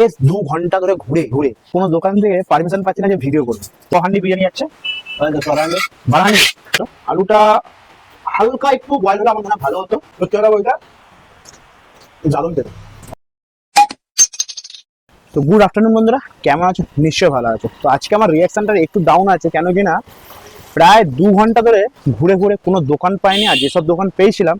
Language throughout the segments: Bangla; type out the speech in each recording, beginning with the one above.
বেশ 2 ঘন্টা ধরে ঘুরে ঘুরে কোনো দোকান থেকে পারমিশন পাচ্ছি না যে ভিডিও করবো। কহান্ডি বিরিয়ানি আছে, বারাহান্ডি। আলুটা হালকা একটু বয়েল হলে আমার মনে হয় ভালো হতো। সত্যি কথা বলতে দারুণ খেতে। তো গুড আফটারনুন বন্ধুরা, কেমন আছো? নিশ্চয়ই ভালো আছো। তো আজকে আমার রিয়াকশনটা একটু ডাউন আছে, কেন কি না প্রায় 2 ঘন্টা ধরে ঘুরে ঘুরে কোনো দোকান পাইনি। আর যেসব দোকান পেয়েছিলাম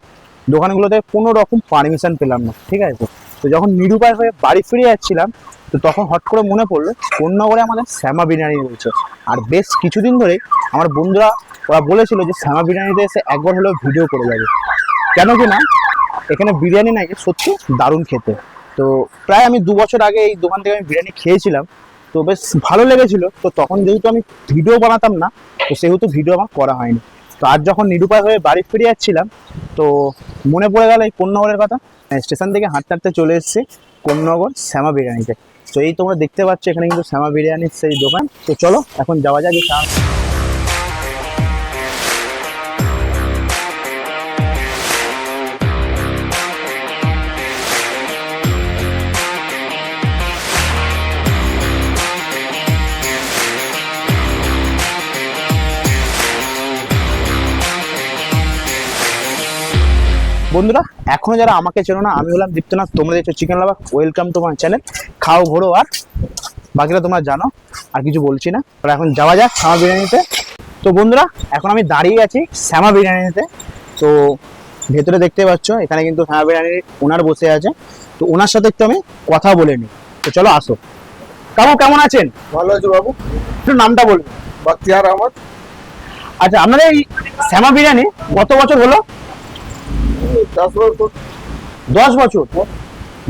দোকানগুলোতে কোনো রকম পারমিশন পেলাম না, ঠিক আছে। তো যখন নিরুপায় হয়ে বাড়ি ফিরে যাচ্ছিলাম, তো তখন হট করে মনে পড়লো কোন্নগরে আমাদের শ্যামা বিরিয়ানি রয়েছে। আর বেশ কিছুদিন ধরে আমার বন্ধুরা ওরা বলেছিল যে শ্যামা বিরিয়ানিতে এসে একবার হলেও ভিডিও করে যাবে, কেন কি না এখানে বিরিয়ানি নাকি সত্যি দারুণ খেতে। তো প্রায় আমি 2 বছর আগে এই দোকান থেকে আমি বিরিয়ানি খেয়েছিলাম, তো বেশ ভালো লেগেছিল। তো তখন যেহেতু আমি ভিডিও বানাতাম না, তো সেহেতু ভিডিও আমার করা হয়নি। তো আজ যখন নিরুপায় হয়ে বাড়ি ফিরে যাচ্ছিলাম, তো মনে পড়ে গেল এই কোন্নগরের কথা। স্টেশন থেকে হাঁটতে হাঁটতে চলে এসেছি কোন্নগর শ্যামা বিরিয়ানিতে। তো এই তোমরা দেখতে পাচ্ছ এখানে কিন্তু শ্যামা বিরিয়ানির সেই দোকান। তো চলো এখন যাওয়া যাক। বন্ধুরা এখনো যারা আমাকে চেনো না, আমি হলাম দীপ্তনাথ, তোমরা দেখছো chicken lover. Welcome to my channel. খাও ঘোরো আর বাকিটা তোমরা জানো, আর কিছু বলছি না। তোরা এখন যাওয়া যাক শ্যামা বিরিয়ানিতে। তো বন্ধুরা এখন আমি দাঁড়িয়ে আছি শ্যামা বিরিয়ানিতে। তো ভেতরে দেখতে পাচ্ছ এখানে কিন্তু শ্যামা বিরিয়ানির ওনার বসে আছে। তো ওনার সাথে একটু আমি কথা বলে নিই। তো চলো আসো। কাকু কেমন আছেন? ভালো আছে বাবু। একটু নামটা বলবেন? বাখতিয়ার আহমদ। আচ্ছা, আপনাদের এই শ্যামা বিরিয়ানি কত বছর হলো? 10 বছর। 10 বছর?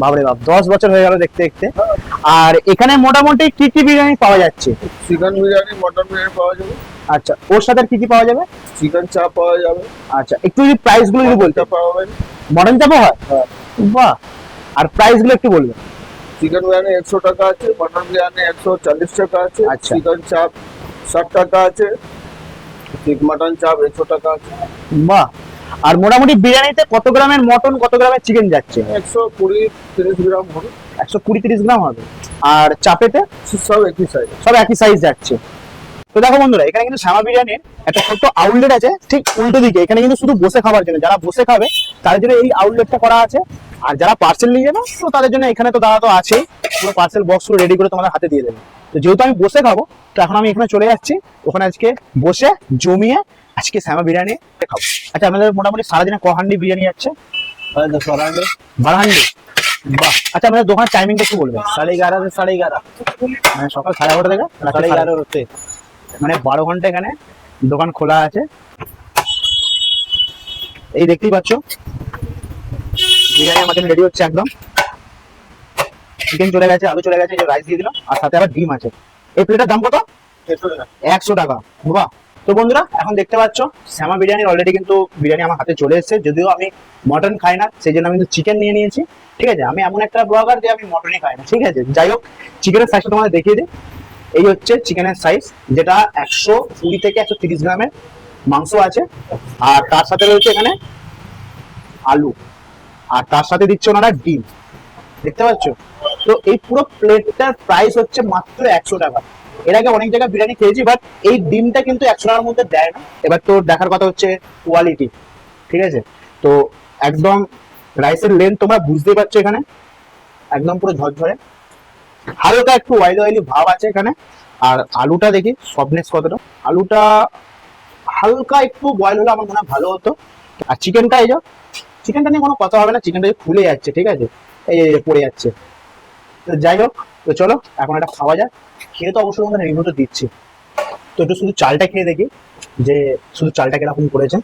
বাবরে বাপ, 10 বছর হয়ে গেল দেখতে দেখতে। আর এখানে মোটামুটি কি কি বিরিয়ানি পাওয়া যাচ্ছে? চিকেন বিরিয়ানি, মটন বিরিয়ানি পাওয়া যাবে। আচ্ছা, ওর সাথে কি কি পাওয়া যাবে? চিকেন চাপ পাওয়া যাবে। আচ্ছা, একটু যদি প্রাইস গুলো যদি বলতে। পাওয়া যাবে। মটন চাপও হয়? হ্যাঁ। বাহ। আর প্রাইস গুলো একটু বলবেন? চিকেন বিরিয়ানি 100 টাকা আছে, মটন বিরিয়ানি 140 টাকা আছে, আচ্ছা। চিকেন চাপ 60 টাকা আছে, মটন চাপ 100 টাকা আছে। বাহ। আর মোটামুটি বিরিয়ানিতে কত গ্রামের মটন, কত গ্রামের চিকেন যাচ্ছে? 120-30 গ্রাম হবে। 120-30 গ্রাম হবে। আর চাপেতে? সব একই সাইজ। সব একই সাইজ যাচ্ছে। তো দেখো বন্ধুরা, এখানে কিন্তু শ্যামা বিরিয়ানির একটা ছোট্ট আউটলেট আছে ঠিক উল্টো দিকে। এখানে কিন্তু শুধু বসে খাবার জন্য, যারা বসে খাবে তাদের জন্য এই আউটলেটটা করা আছে। আর যারা পার্সেল নিয়ে যাবে তো তাদের জন্য এখানে তো দাদা তো আছেই, পুরো পার্সেল বক্স পুরো রেডি করে তোমাদের হাতে দিয়ে দেবে। তো যেহেতু আমি বসে খাবো, তো এখন আমি এখানে চলে যাচ্ছি। ওখানে আজকে বসে জমিয়ে আজকে শ্যামা বিরিয়ানি খাবো। আচ্ছা, আমাদের মোটামুটি সারাদিনে কহান্ডি বিরিয়ানি যাচ্ছে? বারাহান্ডি। বাহ। আচ্ছা, আমাদের দোকানের টাইমিংটা একটু বলবেন? 11:30 মানে সকাল 11:30 থেকে 11:30, মানে 12 ঘন্টা এখানে দোকান খোলা আছে। এই দেখতেই পাচ্ছ বিরিয়ানি আমাদের রেডি হচ্ছে একদম। চিকেন চলে গেছে, আলু চলে গেছে, রাইস দিয়ে দিলাম, আর সাথে আবার ডিম আছে। এই প্লেটের দাম কত? 100 টাকা। বাহ। তো বন্ধুরা এখন দেখতে পাচ্ছ শ্যামা বিরিয়ানির অলরেডি কিন্তু বিরিয়ানি আমার হাতে চলে এসেছে। যদিও আমি মটন খাই না, সেই জন্য আমি কিন্তু চিকেন নিয়ে নিয়েছি। ঠিক আছে, আমি এমন একটা ব্লগার যে আমি মটনই খাই না। ঠিক আছে, যাই হোক, চিকেনের সাইজটা তোমাদের দেখিয়ে দিই। এই হচ্ছে চিকেনের সাইজ, যেটা 120 থেকে 130 গ্রামের মাংস আছে। আর তার সাথে রয়েছে এখানে আলু, আর তার সাথে দিচ্ছে ওনারা ডিম। দেখতে পাচ্ছ? তো এই পুরো প্লেটটার প্রাইস হচ্ছে মাত্র 100 টাকা। এর আগে অনেক জায়গায় বিরিয়ানি খেয়েছি, বাট এই ডিমটা কিন্তু 100 টাকার মধ্যে দেয় না। এবার তো দেখার কথা হচ্ছে কোয়ালিটি। ঠিক আছে, তো একদম রাইসের লেন্থ তোমরা বুঝতেই পারছো, এখানে একদম পুরো ঝরঝরে, হালকা একটু অয়েলি অয়েলি ভাব আছে এখানে। আর আলুটা দেখি সফটনেস কতটা। আলুটা হালকা একটু বয়েল হলে আমার মনে হয় ভালো হতো। আর চিকেনটা, এই যে চিকেনটা নিয়ে কোনো কথা হবে না, চিকেনটা ফুলে যাচ্ছে। ঠিক আছে, এই পড়ে যাচ্ছে। তো যাই হোক, তো চলো এখন এটা খাওয়া যাক। খেয়ে তো অবশ্যই আমাদের রিভিউটা দিচ্ছি। তো একটু শুধু চালটা খেয়ে দেখি যে শুধু চালটা কিরকম করেছে।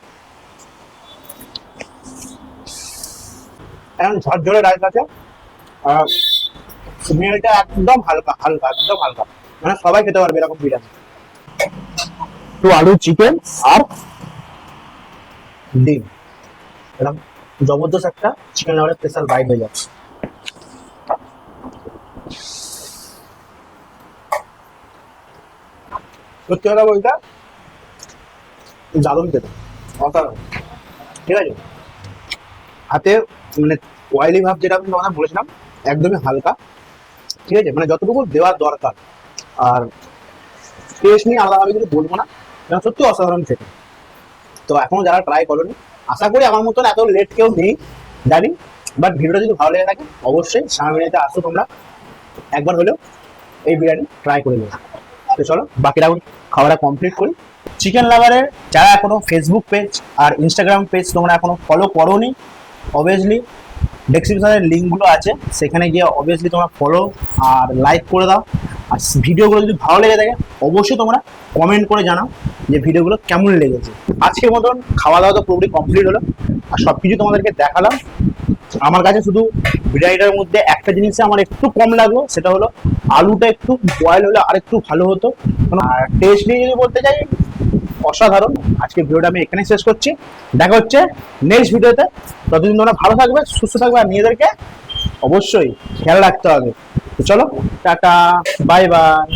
এখন ঝরঝরে রাইস আছে, আর স্মেলটা একদম হালকা হালকা, একদম হালকা, মানে সবাই খেতে পারবে এরকম বিরিয়ানি। তো আলু, চিকেন আর ডিম, এরকম জবরদস্ত একটা চিকেন লাভারের স্পেশাল বাইট হয়ে যাচ্ছে। সত্যি কথা বলতে দারুণ খেতে, অসাধারণ। ঠিক আছে, হাতে মানে অয়েলি ভাব যেটা আমি তোমাদের বলেছিলাম একদমই হালকা। ঠিক আছে, মানে যতটুকু দেওয়ার দরকার। আর টেস্ট নিয়ে আলাদাভাবে কিছু বলবো না, কারণ সত্যি অসাধারণ খেতে। তো এখনো যারা ট্রাই করোনি, আশা করি আমার মতন এত লেট কেউ নেই জানি, বাট ভিডিওটা যদি ভালো লেগে থাকে অবশ্যই শ্যামা বিরিয়ানিতে আসো তোমরা, একবার হলেও এই বিরিয়ানি ট্রাই করে নেবে। তো চলো বাকিটা খাওয়াটা কমপ্লিট করি। চিকেন লাভারের যারা এখনো ফেসবুক পেজ আর ইনস্টাগ্রাম পেজ তোমরা এখনো ফলো করোনি, অবভিয়াসলি ডেসক্রিপশনের লিঙ্কগুলো আছে, সেখানে গিয়ে অবভিয়াসলি তোমরা ফলো আর লাইক করে দাও। আর ভিডিওগুলো যদি ভালো লেগে থাকে অবশ্যই তোমরা কমেন্ট করে জানাও যে ভিডিওগুলো কেমন লেগেছে। আজকের মতন খাওয়া দাওয়া তো পুরোপুরি কমপ্লিট হলো, আর সব কিছু তোমাদেরকে দেখালাম। আমার কাছে শুধু বিরিয়ানিটার মধ্যে একটা জিনিসে আমার একটু কম লাগলো, সেটা হলো আলুটা একটু বয়েল হলে আর একটু ভালো হতো। আর টেস্ট নিয়ে যদি বলতে চাই, অসাধারণ। আজকে ভিডিওটা আমি এখানে শেষ করছি, দেখা হচ্ছে নেক্সট ভিডিওতে। ততদিন তোমরা ভালো থাকবে, সুস্থ থাকবে, আর নিজেদেরকে অবশ্যই খেয়াল রাখতে হবে। তো চলো টাটা, বাই বাই।